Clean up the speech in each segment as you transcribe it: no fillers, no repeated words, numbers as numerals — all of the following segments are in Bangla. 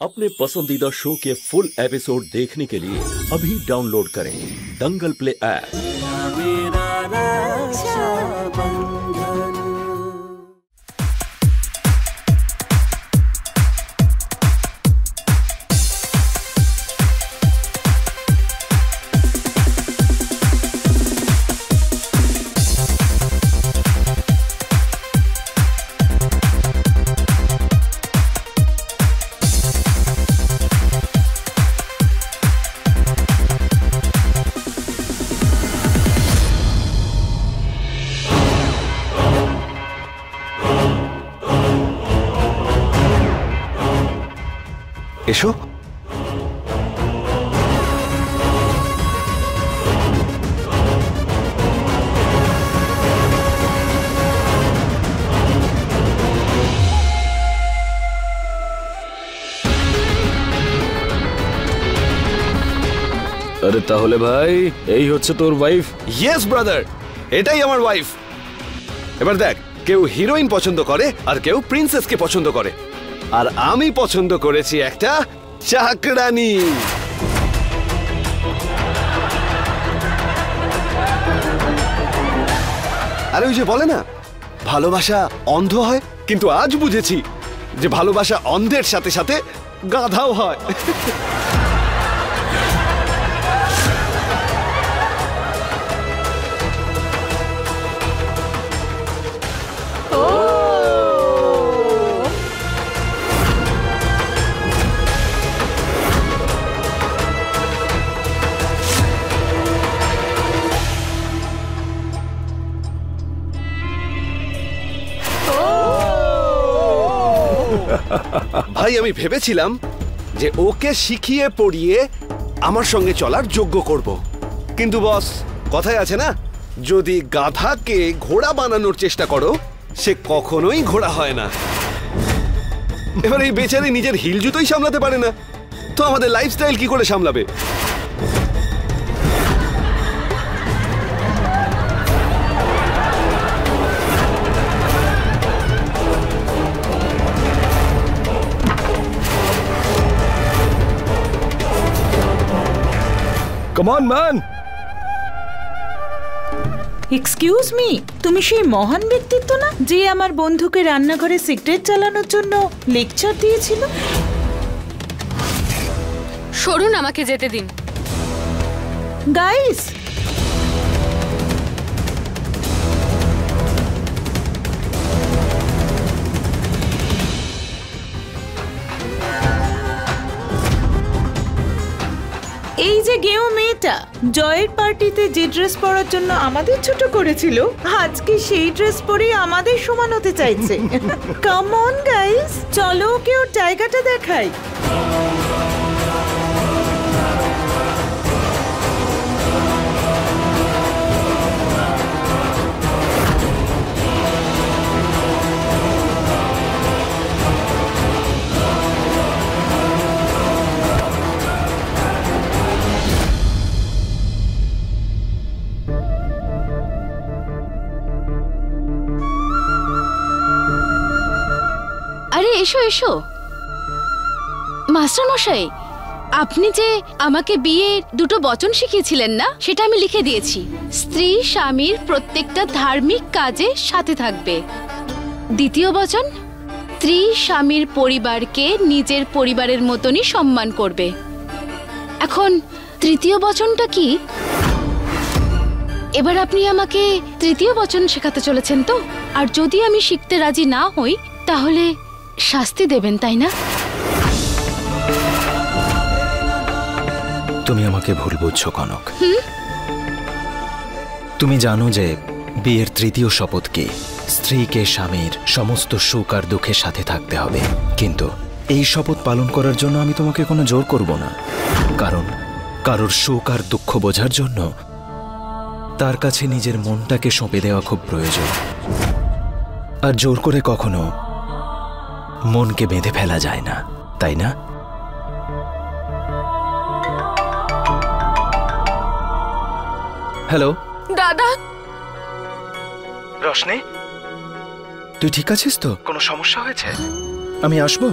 अपने पसंदीदा शो के फुल एपिसोड देखने के लिए अभी डाउनलोड करें दंगल प्ले ऐप। এসো। আরে তাহলে ভাই এই হচ্ছে তোর ওয়াইফ? ইয়েস ব্রাদার, এটাই আমার ওয়াইফ। এবার দেখ, কেউ হিরোইন পছন্দ করে আর কেউ প্রিন্সেসকে পছন্দ করে, আর আমি পছন্দ করেছি একটা চাকরানি। আরে ওই যে বলে না, ভালোবাসা অন্ধ হয়, কিন্তু আজ বুঝেছি যে ভালোবাসা অন্ধের সাথে সাথে গাধাও হয়। ভাই, আমি ভেবেছিলাম যে ওকে শিখিয়ে পড়িয়ে আমার সঙ্গে চলার যোগ্য করব, কিন্তু বস, কথায় আছে না, যদি গাধাকে ঘোড়া বানানোর চেষ্টা করো সে কখনোই ঘোড়া হয় না। এবার এই বেচারি নিজের হিল জুতোই সামলাতে পারে না, তো আমাদের লাইফস্টাইল কি করে সামলাবে? Come on man. Excuse me, তুমি সেই মহান ব্যক্তিত্ব না যে আমার বন্ধুকে রান্নাঘরে সিগারেট চালানোর জন্য লেকচার দিয়েছিল? সরুন, আমাকে যেতে দিন। গাইস, এই যে গেও মেয়েটা জয়ের পার্টিতে যে ড্রেস পরার জন্য আমাদের ছোট করেছিল, আজকে সেই ড্রেস পরে আমাদের সমান হতে চাইছে। কাম অন গাইস, চলো ওকে ওর জায়গাটা দেখাই। আরে এসো এসো। মাস্টার মশাই, আপনি যে আমাকে বিয়ের দুটো বচন শিখিয়েছিলেন না, সেটা আমি লিখে দিয়েছি। স্ত্রী স্বামীর প্রত্যেকটা ধার্মিক কাজে সাথে থাকবে। দ্বিতীয় বচন, স্ত্রী স্বামীর পরিবারকে নিজের পরিবারের মতনই সম্মান করবে। এখন তৃতীয় বচনটা কি? এবার আপনি আমাকে তৃতীয় বচন শেখাতে চলেছেন তো? আর যদি আমি শিখতে রাজি না হই তাহলে শাস্তি দেবেন, তাই না? তুমি আমাকে ভুল বুঝছো কনক। তুমি জানো যে বিয়ের তৃতীয় শপথ কি? স্ত্রীকে স্বামীর সমস্ত সুখ আর দুঃখের সাথে থাকতে হবে। কিন্তু এই শপথ পালন করার জন্য আমি তোমাকে কোনো জোর করব না, কারণ কারোর সুখ আর দুঃখ বোঝার জন্য তার কাছে নিজের মনটাকে সঁপে দেওয়া খুব প্রয়োজন। আর জোর করে কখনো মনকে বেঁধে ফেলা যায় না, তাই না? হ্যালো দাদা। রোশনি, তুই ঠিক আছিস তো? কোনো সমস্যা হয়েছে? আমি আসবো।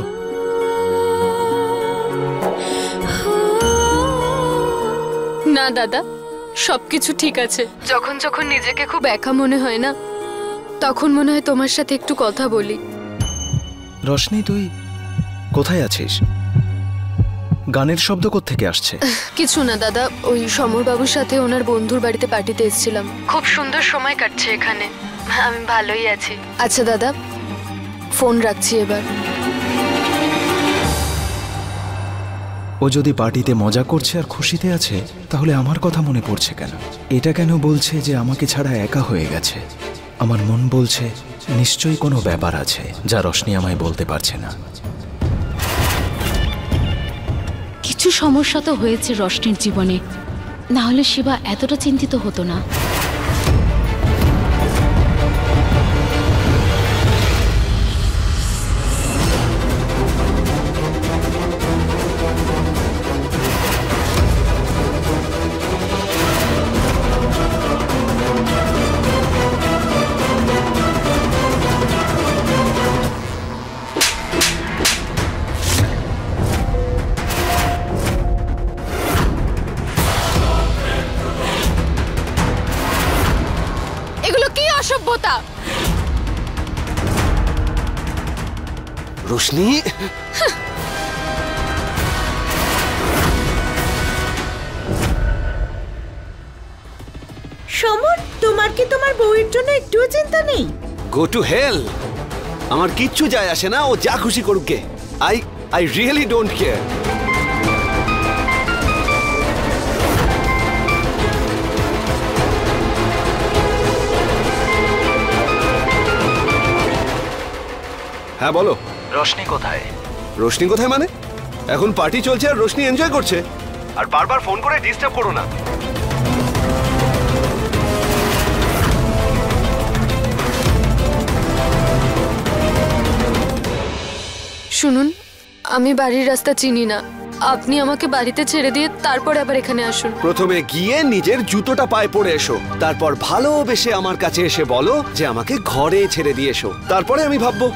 না দাদা, সবকিছু ঠিক আছে। যখন যখন নিজেকে খুব একা মনে হয় না, তখন মনে হয় তোমার সাথে একটু কথা বলি। রোশনি, তুই কোথায় আছিস? গানের শব্দ কোত্থেকে আসছে? কিছু না দাদা, ওই সমরবাবুর সাথে ওনার বন্ধুর বাড়িতে পার্টিতে এসেছিলাম। খুব সুন্দর সময় কাটছে এখানে, আমি ভালোই আছি। আচ্ছা দাদা, ফোন রাখছি এবার। ও যদি পার্টিতে মজা করছে আর খুশিতে আছে, তাহলে আমার কথা মনে পড়ছে কেন? এটা কেন বলছে যে আমাকে ছাড়া একা হয়ে গেছে? আমার মন বলছে নিশ্চয়ই কোনো ব্যাপার আছে যা রোশনি আমায় বলতে পারছে না। কিছু সমস্যা তো হয়েছে রোশনির জীবনে, না হলে শিবা এতটা চিন্তিত হতো না। অসভ্যতা! রোশনি, সমর, তোমার কি তোমার বউয়ের জন্য একটুও চিন্তা নেই? Go to hell. আমার কিচ্ছু যায় আসে না, ও যা খুশি করুক গে। I really don't care. হ্যাঁ বলো। রোশনি কোথায়? রোশনি কোথায় মানে? এখন পার্টি চলছে আর রোশনি এনজয় করছে। আর বারবার ফোন করে ডিস্টার্ব করো না। শুনুন, আমি বাড়ির রাস্তা চিনি না, আপনি আমাকে বাড়িতে ছেড়ে দিয়ে তারপর আবার এখানে আসুন। প্রথমে গিয়ে নিজের জুতোটা পায়ে পরে এসো, তারপর ভালোবেসে আমার কাছে এসে বলো যে আমাকে ঘরে ছেড়ে দিয়ে এসো, তারপরে আমি ভাববো।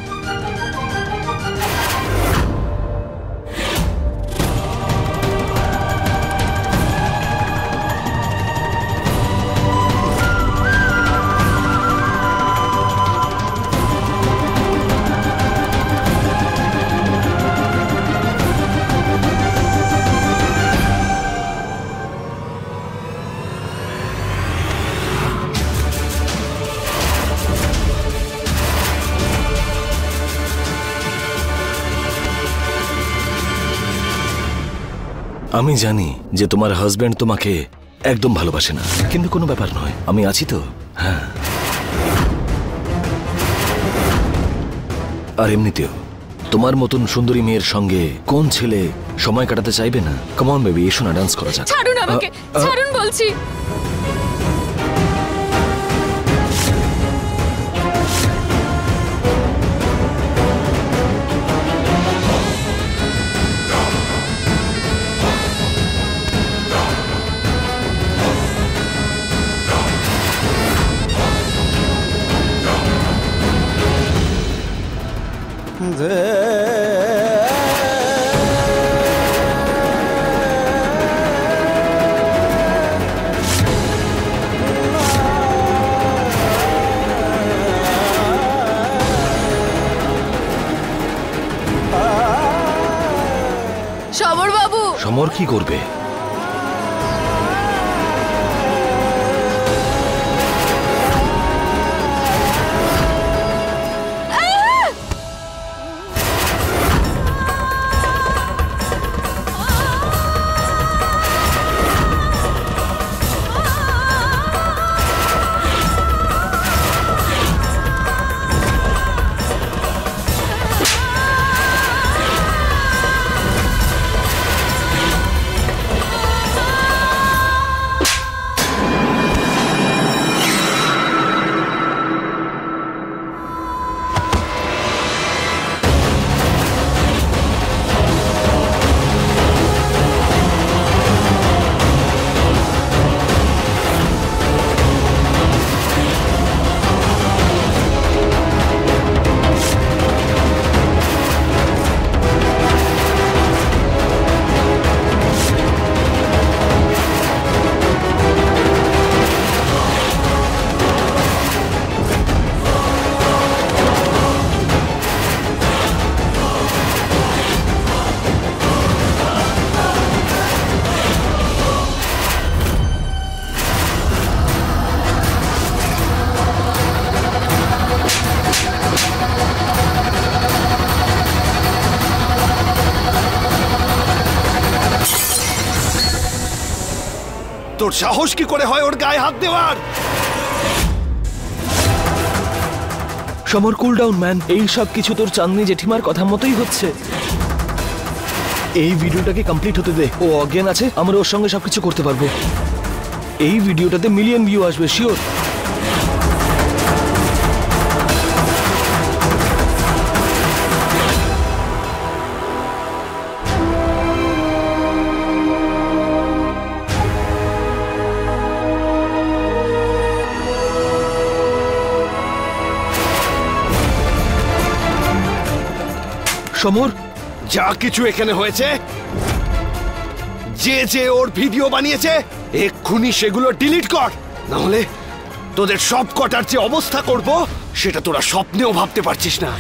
আমি জানি যে তোমার হাজবেন্ড তোমাকে একদম ভালোবাসে না, কিন্তু কোনো ব্যাপার নয়, আমি আছি তো। হ্যাঁ, আর এমনিতেও তোমার মতন সুন্দরী মেয়ের সঙ্গে কোন ছেলে সময় কাটাতে চাইবে না? কাম অন বেবি, এসো না, ডান্স করা যাক। ছাড়ুন আমাকে, ছাড়ুন বলছি। সমর বাবু। সমর কি করবে? তোর সাহস কি করে হয় ওর গায়ে হাত দেওয়ার? সমর কুল ডাউন ম্যান, এই সব কিছু তোর চাঁদনি জেঠিমার কথা মতোই হচ্ছে। এই ভিডিওটাকে কমপ্লিট হতে দে। ও অজ্ঞান আছে, আমরা ওর সঙ্গে সবকিছু করতে পারবো। এই ভিডিওটাতে মিলিয়ন ভিউ আসবে শিওর। সমর, যা কিছু এখানে হয়েছে, যে যে ওর ভিডিও বানিয়েছে এক্ষুনি সেগুলো ডিলিট কর, না হলে তোদের সব কটার যে অবস্থা করব সেটা তোরা স্বপ্নেও ভাবতে পারছিস না।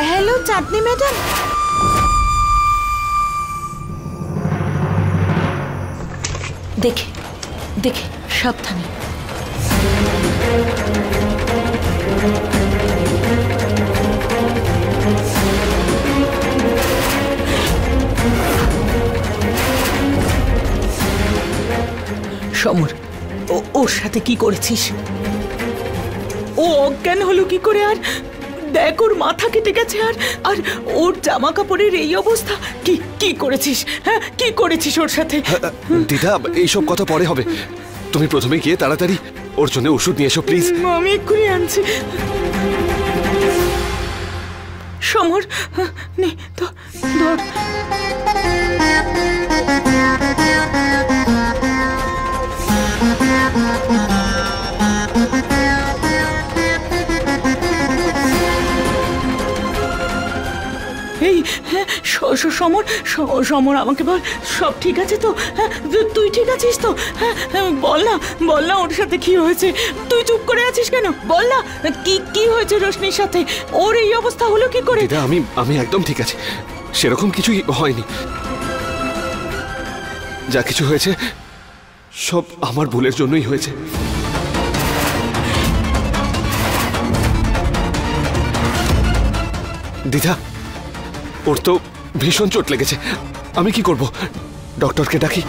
হ্যালো চাঁদনি ম্যাডাম। দেখে দেখে সাবধানে। সমর, ওর সাথে কি করেছিস? ও অজ্ঞান হলো কি করে? আর দেখ ওর মাথা কেটে গেছে, আর আর ওর জামা কাপড়ের এই অবস্থা। কি কি করেছিস? হ্যাঁ, কি করেছিস ওর সাথে? দিদা, এইসব কথা পরে হবে, তুমি প্রথমে গিয়ে তাড়াতাড়ি ওর জন্য ওষুধ নিয়ে এসো প্লিজ। আমি এক্ষুনি আনছি। সমর, নে তো ধর। এই হ্যাঁ, সমর সমর আমাকে বল, সব ঠিক আছে তো? হ্যাঁ, তুই ঠিক আছিস তো? হ্যাঁ, বল না ওর সাথে কি হয়েছে? তুই চুপ করে আছিস কেন? বল না, কি কি হয়েছে রোশনির সাথে? ওর এই অবস্থা হলো কি করে? দিদা, আমি একদম ঠিক আছি, সেরকম কিছুই হয়নি। যা কিছু হয়েছে সব আমার ভুলের জন্যই হয়েছে। দিদা, ওর তো ভীষণ চোট লেগেছে, আমি কি করব? ডক্টরকে ডাকি?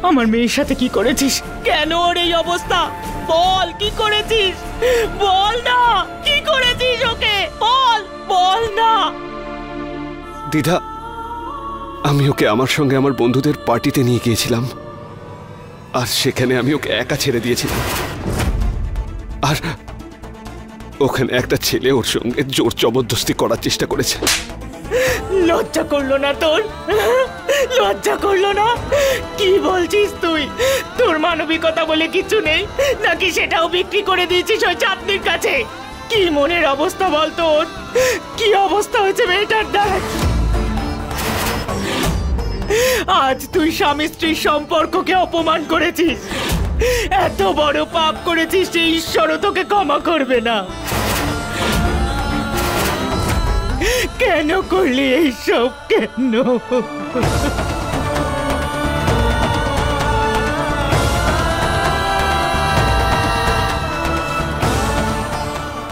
আমার মেয়ের সাথে কি করেছিস? কেন ওর এই অবস্থা? বল, কি করেছিস? বল না, কি করেছিস ওকে? বল না। দিদা, আমি ওকে আমার সঙ্গে আমার বন্ধুদের পার্টিতে নিয়ে গিয়েছিলাম, আর সেখানে আমি ওকে একা ছেড়ে দিয়েছিলাম, আর ওখানে একটা ছেলে ওর সঙ্গে জোর জবরদস্তি করার চেষ্টা করেছে। লজ্জা করলো না তোর? লজ্জা করলো না? কি বলছিস তুই? তোর মানবিকতা বলে কিছু নেই নাকি? সেটাও বিক্রি করে দিয়েছিস ওই চাঁদনির কাছে? কি মনের অবস্থা বল তোর? কি অবস্থা হয়েছে মেয়েটার, দেখ। আজ তুই স্বামী স্ত্রীর সম্পর্ককে অপমান করেছিস, এত বড় পাপ করেছিস যে ঈশ্বরও তোকে ক্ষমা করবে না। কেন করলি এইসব? কেন?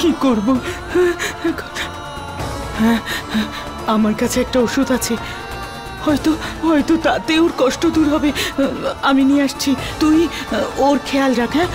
কি করব? আমার কাছে একটা ওষুধ আছে, হয়তো তাতে ওর কষ্ট দূর হবে। আমি নিয়ে আসছি, তুই ওর খেয়াল রাখ। হ্যাঁ,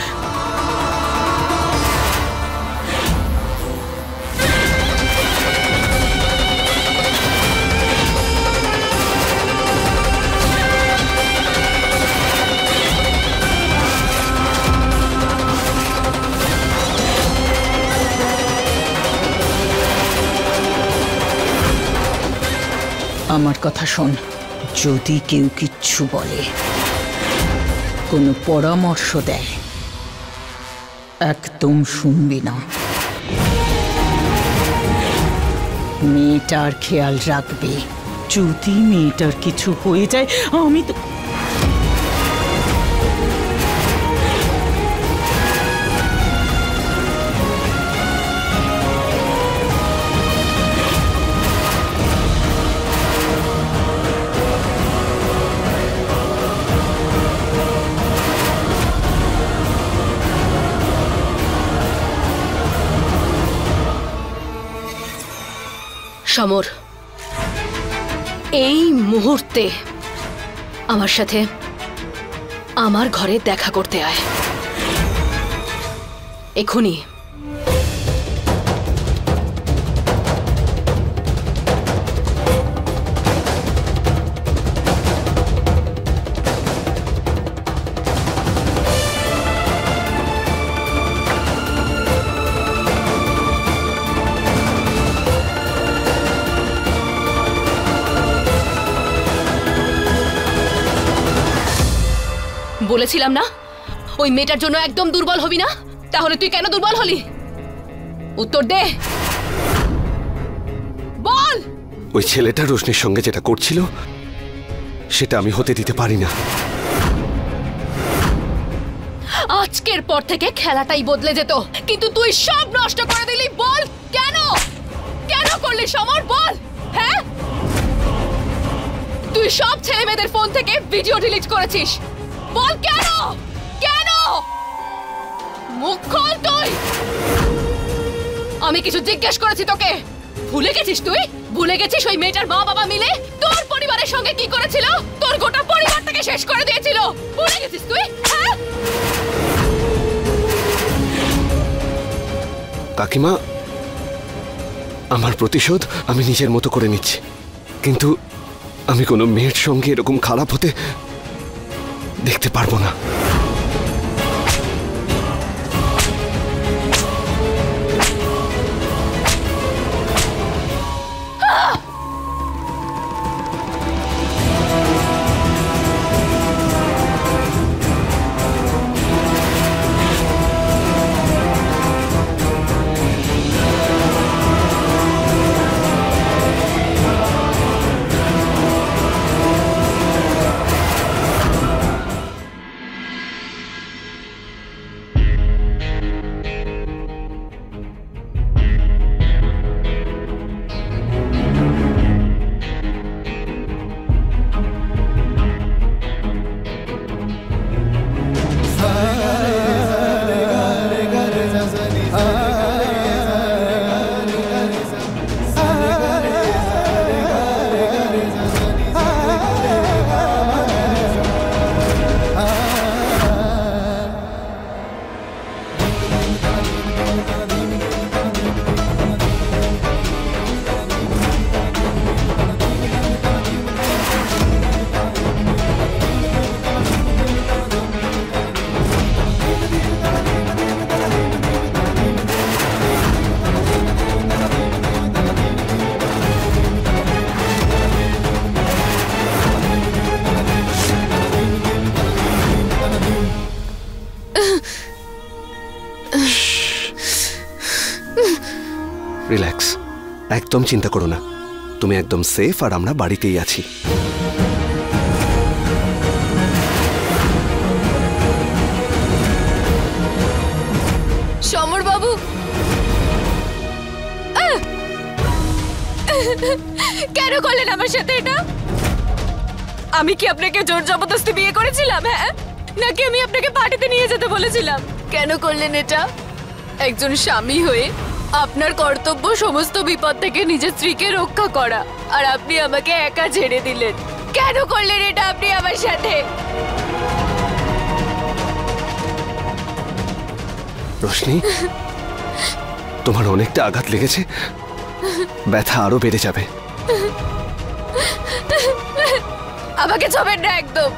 আমার কথা শোন, যদি কেউ কিচ্ছু বলে, কোনো পরামর্শ দেয়, একদম শুনবি না। মেয়েটার খেয়াল রাখবে, যদি মেয়েটার কিছু হয়ে যায় আমি তো সমর, এই মুহূর্তে আমার সাথে আমার ঘরে দেখা করতে আয়, এখনই। বলেছিলাম না ওই মেয়েটার জন্য একদম দুর্বল হবি না, তাহলে তুই কেন দুর্বল হলি? উত্তর দে, বল। ওই ছেলেটা রোশনির সঙ্গে যেটা করছিল সেটা আমি হতে দিতে পারি না। আজকের পর থেকে খেলাটাই বদলে যেত, কিন্তু তুই সব নষ্ট করে দিলি। বল কেন, কেন করলি সমর, বল। হ্যাঁ, তুই সব ছেলে মেয়েদের ফোন থেকে ভিডিও ডিলিট করেছিস। বল কেন, কেন? মুখ খোল তুই। আমি কিছু জিজ্ঞেস করেছি তোকে, ভুলে গেছিস? তুই ভুলে গেছিস ওই মেয়েটার মা বাবা মিলে তোর পরিবারের সঙ্গে কি করেছিল? তোর গোটা পরিবারটাকে শেষ করে দিয়েছিল। ভুলে গেছিস তুই? হ্যাঁ কাকিমা, আমার প্রতিশোধ আমি নিজের মতো করে নিচ্ছি, কিন্তু আমি কোনো মেয়ের সঙ্গে এরকম খারাপ হতে দেখতে পারবো না। রিল্যাক্স, একদম চিন্তা করো না, তুমি একদম সেফ আর আমরা বাড়িতেই আছি। সমর বাবু, কেন করলেন আমার সাথে এটা? আমি কি আপনাকে জোর জবরদস্তি বিয়ে করেছিলাম? হ্যাঁ, নাকি আমি আপনাকে পার্টিতে নিয়ে যেতে বলেছিলাম? কেন করলেন এটা? একজন স্বামী হয়ে আপনার কর্তব্য সমস্ত বিপদ থেকে নিজের স্ত্রীকে রক্ষা করা, আর আপনি আমাকে একা ছেড়ে দিলেন। কেন করলেন এটা আপনি আমার সাথে? রোশনি, তোমার অনেকটা আঘাত লেগেছে, ব্যথা আরো বেড়ে যাবে। আমাকে ছবেন না একদম।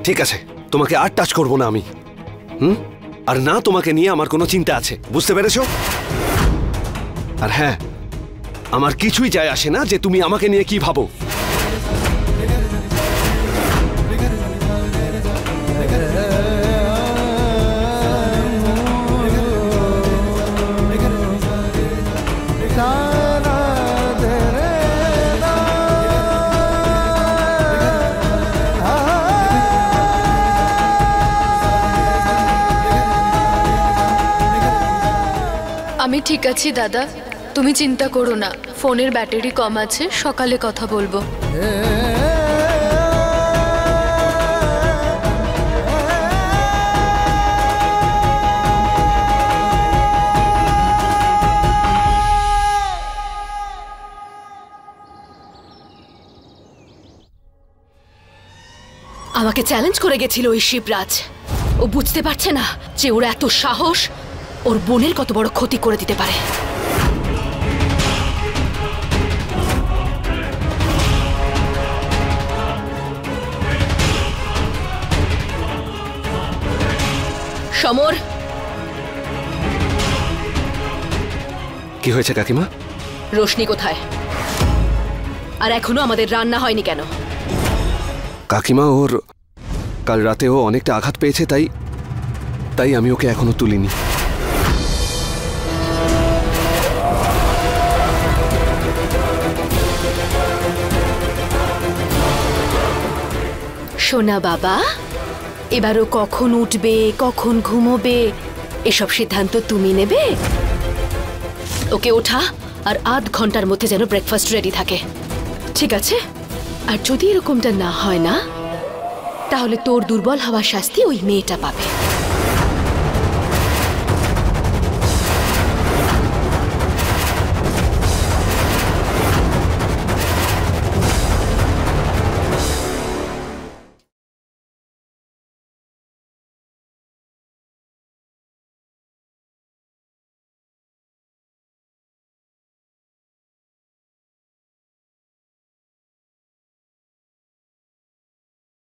ঠিক আছে, তোমাকে আর টাচ করবো না আমি। আর না তোমাকে নিয়ে আমার কোনো চিন্তা আছে, বুঝতে পেরেছো? আর হ্যাঁ, আমার কিছুই যায় আসে না যে তুমি আমাকে নিয়ে কি ভাবো। আমি ঠিক আছি দাদা, তুমি চিন্তা করো না। ফোনের ব্যাটারি কম আছে, সকালে কথা বলবো। আমাকে চ্যালেঞ্জ করে গেছিল ওই শিবরাজ। ও বুঝতে পারছে না যে ওর এত সাহস ওর বোনের কত বড় ক্ষতি করে দিতে পারে। সমর, কি হয়েছে কাকিমা? রোশনি কোথায়? আর এখনো আমাদের রান্না হয়নি কেন? কাকিমা ওর কাল রাতে ও অনেকটা আঘাত পেয়েছে, তাই আমি ওকে এখনো তুলিনি। সোনা বাবা, এবারও কখন উঠবে কখন ঘুমোবে এসব সিদ্ধান্ত তুমি নেবে। ওকে ওঠা আর আধ ঘন্টার মধ্যে যেন ব্রেকফাস্ট রেডি থাকে, ঠিক আছে? আর যদি এরকমটা না হয় না, তাহলে তোর দুর্বল হওয়ার শাস্তি ওই মেয়েটা পাবে।